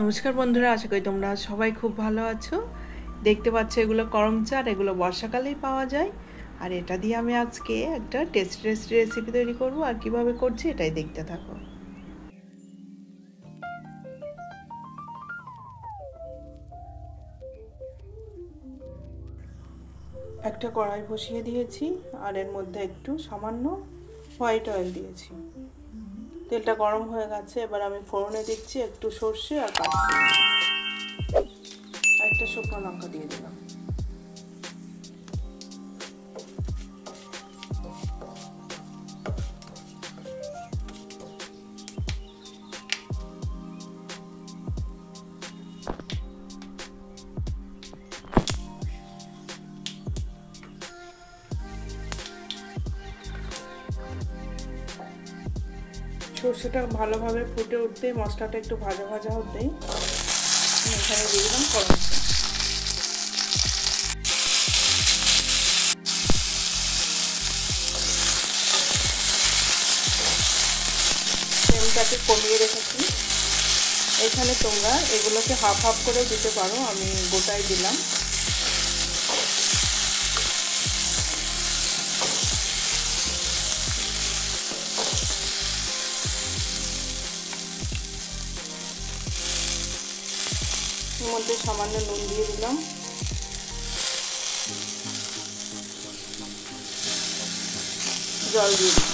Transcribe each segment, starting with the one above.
নমস্কার বন্ধুরা, আশা করি তোমরা সবাই খুব ভালো আছো। দেখতে পাচ্ছ এগুলো করমচা, আর এগুলো বর্ষাকালেই পাওয়া যায়। আর এটা দিয়ে আমি আজকে একটা টেস্টি রেসিপি তৈরি করব, আর কিভাবে করছি এটাই দেখতে থাকো। একটা কড়াই বসিয়ে দিয়েছি, আর এর মধ্যে একটু সামান্য হোয়াইট অয়েল দিয়েছি। তেলটা গরম হয়ে গেছে, এবার আমি ফোড়নে দিচ্ছি একটু সর্ষে আর কাঁচা আর একটা শুকনো লঙ্কা দিয়ে দিলাম। সর্ষেটা ভালোভাবে ফুটে উঠতেই, মশলাটা একটু ভাজা ভাজা হতেই এখানে দিয়ে দিলাম করমচা। ফ্লেমটাকে কমিয়ে রেখেছি। এখানে তোমরা এগুলোকে হাফ হাফ করেও দিতে পারো, আমি গোটাই দিলাম। এর মধ্যে সামান্য নুন দিয়ে দিলাম, জল দিয়ে দিলাম,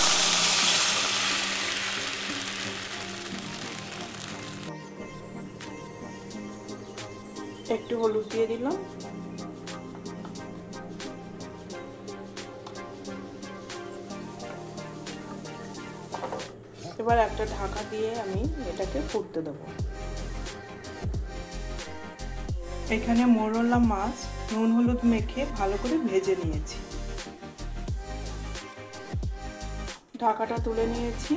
একটু হলুদ দিয়ে দিলাম। এবার একটা ঢাকা দিয়ে আমি এটাকে ফুটতে দেবো। এখানে মোরলা মাছ নুন হলুদ মেখে ভালো করে ভেজে নিয়েছি। ঢাকাটা তুলে নিয়েছি,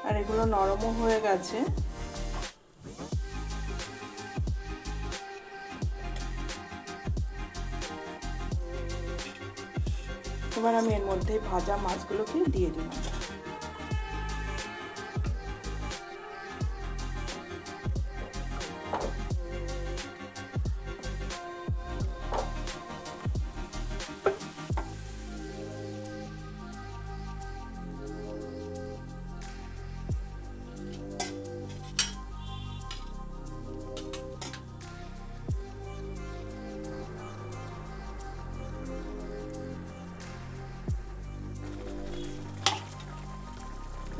আর এগুলো নরমও হয়ে গেছে। এবার আমি এর মধ্যে ভাজা মাছগুলোকে দিয়ে দিলাম।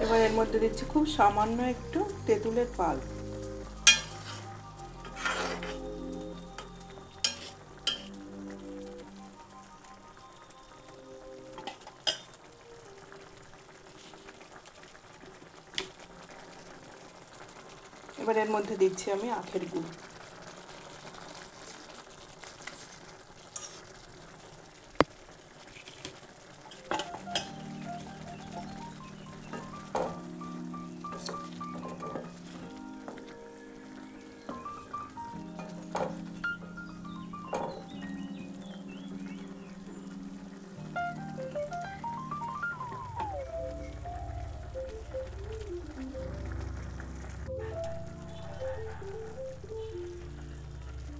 এবার এর মধ্যে দিচ্ছি খুব সামান্য একটু তেঁতুলের পাল্প। এবার এর মধ্যে দিচ্ছি আমি আখের গুড়।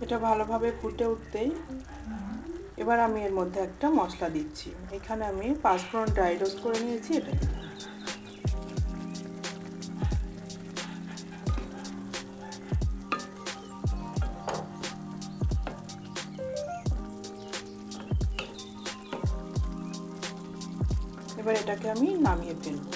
এটা ভালোভাবে ফুটে উঠতেই এবার আমি এর মধ্যে একটা মশলা দিচ্ছি। এখানে আমি 5 ফোড়ন ড্রাই রোস্ট করে নিয়েছি, এটা এবার এটাকে আমি নামিয়ে ফেলবো।